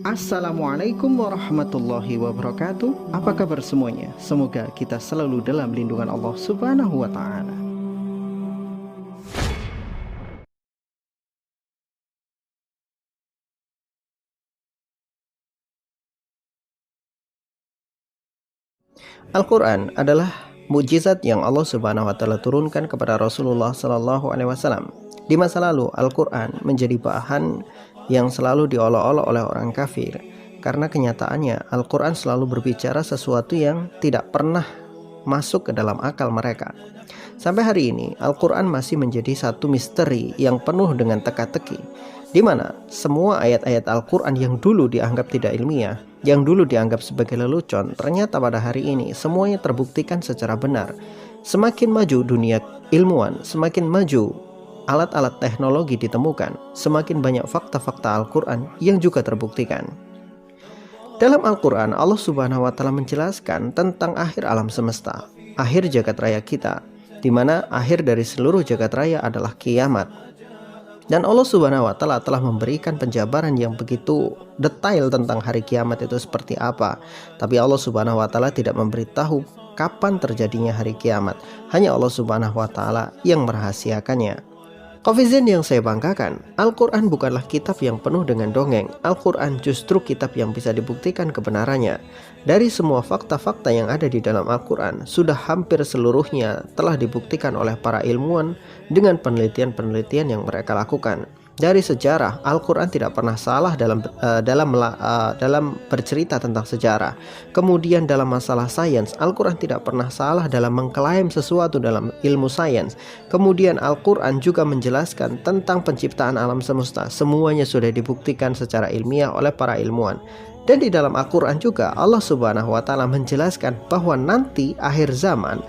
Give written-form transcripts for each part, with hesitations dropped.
Assalamualaikum warahmatullahi wabarakatuh. Apa kabar semuanya? Semoga kita selalu dalam lindungan Allah Subhanahu wa Ta'ala. Al-Quran adalah mukjizat yang Allah Subhanahu wa Ta'ala turunkan kepada Rasulullah Sallallahu Alaihi Wasallam. Di masa lalu, Al-Quran menjadi bahan yang selalu diolok-olok oleh orang kafir, karena kenyataannya Al-Quran selalu berbicara sesuatu yang tidak pernah masuk ke dalam akal mereka. Sampai hari ini, Al-Quran masih menjadi satu misteri yang penuh dengan teka-teki, di mana semua ayat-ayat Al-Quran yang dulu dianggap tidak ilmiah, yang dulu dianggap sebagai lelucon, ternyata pada hari ini semuanya terbuktikan secara benar. Semakin maju dunia ilmuwan, semakin maju alat-alat teknologi ditemukan, semakin banyak fakta-fakta Al-Quran yang juga terbuktikan. Dalam Al-Quran, Allah Subhanahu wa Ta'ala menjelaskan tentang akhir alam semesta, akhir jagat raya kita, di mana akhir dari seluruh jagat raya adalah kiamat. Dan Allah Subhanahu wa Ta'ala telah memberikan penjabaran yang begitu detail tentang hari kiamat itu seperti apa. Tapi Allah Subhanahu wa Ta'ala tidak memberitahu kapan terjadinya hari kiamat. Hanya Allah Subhanahu wa Ta'ala yang merahasiakannya. Khafizin yang saya banggakan, Al-Quran bukanlah kitab yang penuh dengan dongeng. Al-Quran justru kitab yang bisa dibuktikan kebenarannya. Dari semua fakta-fakta yang ada di dalam Al-Quran, sudah hampir seluruhnya telah dibuktikan oleh para ilmuwan dengan penelitian-penelitian yang mereka lakukan. Dari sejarah, Al-Quran tidak pernah salah dalam bercerita tentang sejarah. Kemudian dalam masalah sains, Al-Quran tidak pernah salah dalam mengklaim sesuatu dalam ilmu sains. Kemudian Al-Quran juga menjelaskan tentang penciptaan alam semesta. Semuanya sudah dibuktikan secara ilmiah oleh para ilmuwan. Dan di dalam Al-Quran juga Allah Subhanahu wa Ta'ala menjelaskan bahwa nanti akhir zaman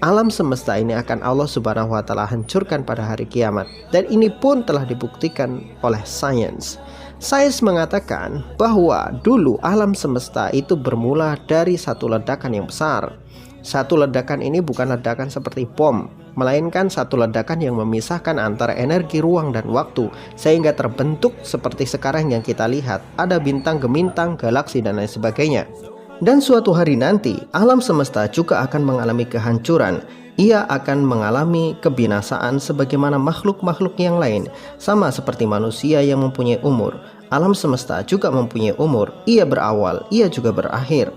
alam semesta ini akan Allah Subhanahu wa Ta'ala hancurkan pada hari kiamat. Dan ini pun telah dibuktikan oleh sains. Sains mengatakan bahwa dulu alam semesta itu bermula dari satu ledakan yang besar. Satu ledakan ini bukan ledakan seperti bom, melainkan satu ledakan yang memisahkan antara energi ruang dan waktu, sehingga terbentuk seperti sekarang yang kita lihat, ada bintang gemintang, galaksi dan lain sebagainya. Dan suatu hari nanti alam semesta juga akan mengalami kehancuran. Ia akan mengalami kebinasaan sebagaimana makhluk-makhluk yang lain. Sama seperti manusia yang mempunyai umur, alam semesta juga mempunyai umur. Ia berawal, ia juga berakhir.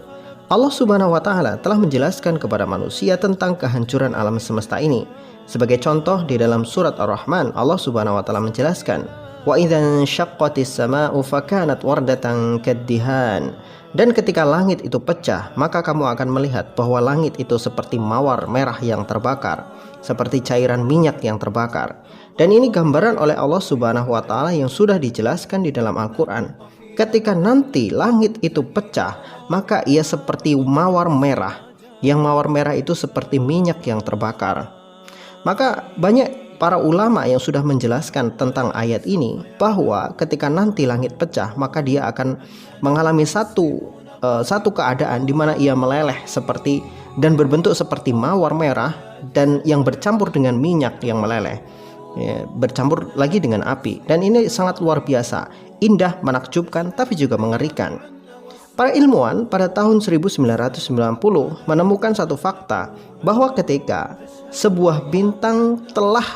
Allah Subhanahu wa Ta'ala telah menjelaskan kepada manusia tentang kehancuran alam semesta ini. Sebagai contoh, di dalam surat Ar-Rahman, Allah Subhanahu wa Ta'ala menjelaskan, wa idzan syaqqatis sama'u fakanat wardatan kaddihan. Dan ketika langit itu pecah, maka kamu akan melihat bahwa langit itu seperti mawar merah yang terbakar, seperti cairan minyak yang terbakar. Dan ini gambaran oleh Allah Subhanahu wa Ta'ala yang sudah dijelaskan di dalam Al-Quran. Ketika nanti langit itu pecah, maka ia seperti mawar merah, yang mawar merah itu seperti minyak yang terbakar. Maka banyak para ulama yang sudah menjelaskan tentang ayat ini, bahwa ketika nanti langit pecah, maka dia akan mengalami satu keadaan di mana ia meleleh seperti dan berbentuk seperti mawar merah, dan yang bercampur dengan minyak yang meleleh, ya, bercampur lagi dengan api. Dan ini sangat luar biasa, indah, menakjubkan, tapi juga mengerikan. Para ilmuwan pada tahun 1990 menemukan satu fakta, bahwa ketika sebuah bintang telah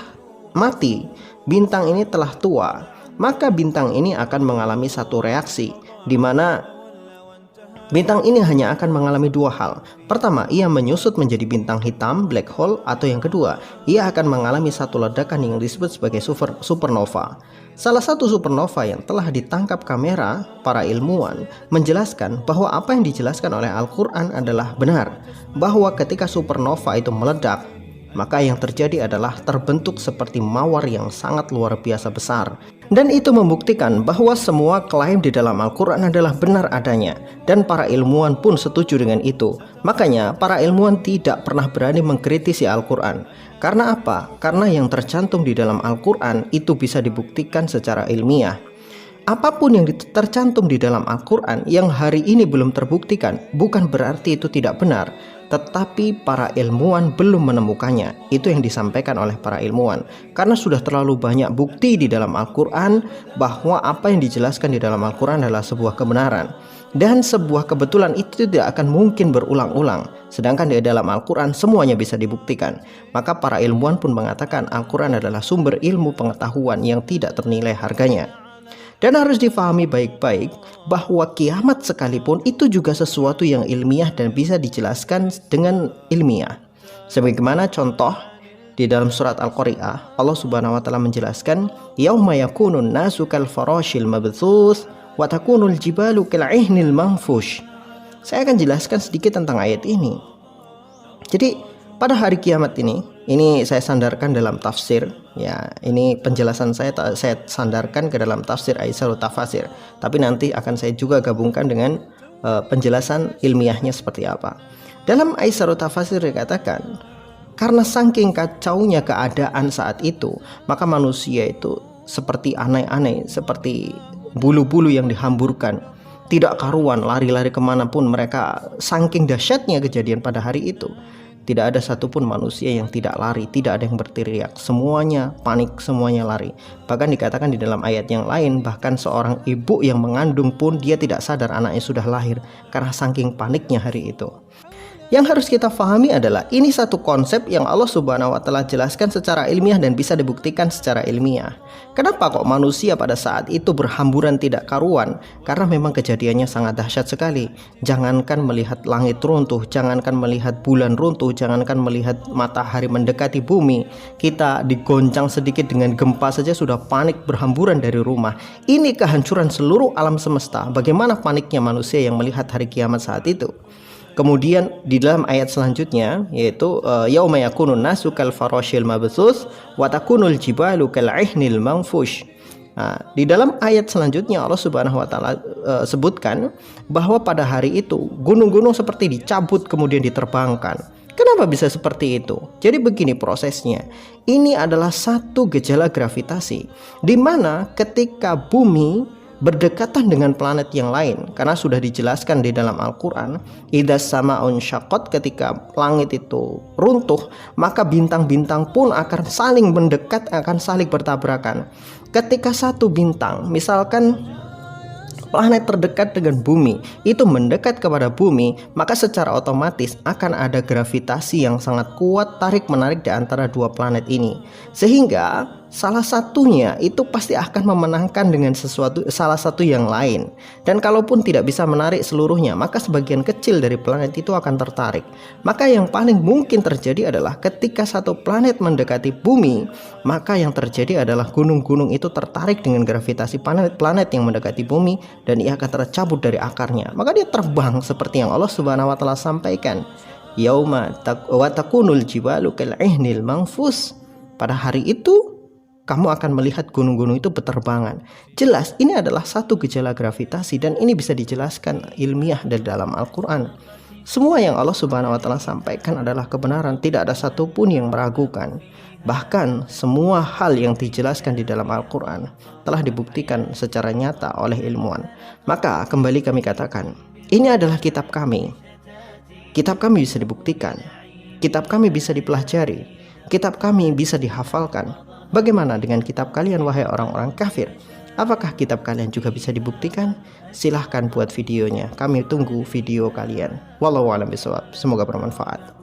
mati, bintang ini telah tua, maka bintang ini akan mengalami satu reaksi, di mana bintang ini hanya akan mengalami dua hal. Pertama, ia menyusut menjadi bintang hitam, black hole, atau yang kedua, ia akan mengalami satu ledakan yang disebut sebagai supernova. Salah satu supernova yang telah ditangkap kamera para ilmuwan menjelaskan bahwa apa yang dijelaskan oleh Al-Quran adalah benar, bahwa ketika supernova itu meledak, maka yang terjadi adalah terbentuk seperti mawar yang sangat luar biasa besar. Dan itu membuktikan bahwa semua klaim di dalam Al-Quran adalah benar adanya. Dan para ilmuwan pun setuju dengan itu. Makanya para ilmuwan tidak pernah berani mengkritisi Al-Quran. Karena apa? Karena yang tercantum di dalam Al-Quran itu bisa dibuktikan secara ilmiah. Apapun yang tercantum di dalam Al-Quran yang hari ini belum terbuktikan, bukan berarti itu tidak benar. tetapi para ilmuwan belum menemukannya. Itu yang disampaikan oleh para ilmuwan, karena sudah terlalu banyak bukti di dalam Al-Quran bahwa apa yang dijelaskan di dalam Al-Quran adalah sebuah kebenaran, dan sebuah kebetulan itu tidak akan mungkin berulang-ulang. Sedangkan di dalam Al-Quran semuanya bisa dibuktikan. Maka para ilmuwan pun mengatakan Al-Quran adalah sumber ilmu pengetahuan yang tidak ternilai harganya. Dan harus difahami baik-baik bahwa kiamat sekalipun itu juga sesuatu yang ilmiah dan bisa dijelaskan dengan ilmiah. Sebagaimana contoh di dalam surat Al-Qari'ah, Allah Subhanahu wa taala menjelaskan, "Yauma yakunun nasu kal farashil mabthuts wa takunul jibalu kal ihnil manfush." Saya akan jelaskan sedikit tentang ayat ini. Jadi pada hari kiamat ini saya sandarkan dalam tafsir, ya, ini penjelasan saya sandarkan ke dalam tafsir Aisarut Tafasir, tapi nanti akan saya juga gabungkan dengan penjelasan ilmiahnya seperti apa. Dalam Aisarut Tafasir dikatakan, karena saking kacaunya keadaan saat itu, maka manusia itu seperti aneh-aneh, seperti bulu-bulu yang dihamburkan, tidak karuan, lari-lari kemanapun mereka, saking dahsyatnya kejadian pada hari itu. Tidak ada satupun manusia yang tidak lari, tidak ada yang berteriak, semuanya panik, semuanya lari. Bahkan dikatakan di dalam ayat yang lain, bahkan seorang ibu yang mengandung pun dia tidak sadar anaknya sudah lahir karena saking paniknya hari itu. Yang harus kita pahami adalah ini satu konsep yang Allah Subhanahu wa taala jelaskan secara ilmiah dan bisa dibuktikan secara ilmiah. Kenapa kok manusia pada saat itu berhamburan tidak karuan? Karena memang kejadiannya sangat dahsyat sekali. Jangankan melihat langit runtuh, jangankan melihat bulan runtuh, jangankan melihat matahari mendekati bumi, kita digoncang sedikit dengan gempa saja sudah panik berhamburan dari rumah. Ini kehancuran seluruh alam semesta. Bagaimana paniknya manusia yang melihat hari kiamat saat itu? Kemudian di dalam ayat selanjutnya, yaitu yauma yakunun nasu kal farashil mabthuts wa takunul jibalu kal ihnil manfush. Nah, di dalam ayat selanjutnya Allah Subhanahu wa taala sebutkan bahwa pada hari itu gunung-gunung seperti dicabut kemudian diterbangkan. Kenapa bisa seperti itu? Jadi begini prosesnya. Ini adalah satu gejala gravitasi di mana ketika bumi berdekatan dengan planet yang lain, karena sudah dijelaskan di dalam Al-Quran, idzas sama'un syaqqat, ketika langit itu runtuh, maka bintang-bintang pun akan saling mendekat, akan saling bertabrakan. Ketika satu bintang, misalkan planet terdekat dengan bumi itu mendekat kepada bumi, maka secara otomatis akan ada gravitasi yang sangat kuat tarik menarik di antara dua planet ini, sehingga salah satunya itu pasti akan memenangkan dengan salah satu yang lain. Dan kalaupun tidak bisa menarik seluruhnya, maka sebagian kecil dari planet itu akan tertarik. Maka yang paling mungkin terjadi adalah ketika satu planet mendekati bumi, maka yang terjadi adalah gunung-gunung itu tertarik dengan gravitasi planet yang mendekati bumi, dan ia akan tercabut dari akarnya. Maka dia terbang seperti yang Allah Subhanahu wa taala sampaikan, yauma takunul jibalu kal ihnil manfus. Pada hari itu kamu akan melihat gunung-gunung itu berterbangan. Jelas ini adalah satu gejala gravitasi, dan ini bisa dijelaskan ilmiah dari dalam Al-Quran. Semua yang Allah Subhanahu wa taala sampaikan adalah kebenaran, tidak ada satupun yang meragukan. Bahkan semua hal yang dijelaskan di dalam Al-Quran telah dibuktikan secara nyata oleh ilmuwan. Maka kembali kami katakan, ini adalah kitab kami. Kitab kami bisa dibuktikan, kitab kami bisa dipelajari, kitab kami bisa dihafalkan. Bagaimana dengan kitab kalian, wahai orang-orang kafir? Apakah kitab kalian juga bisa dibuktikan? Silahkan buat videonya, kami tunggu video kalian. Wallahu a'lam bishawab. Semoga bermanfaat.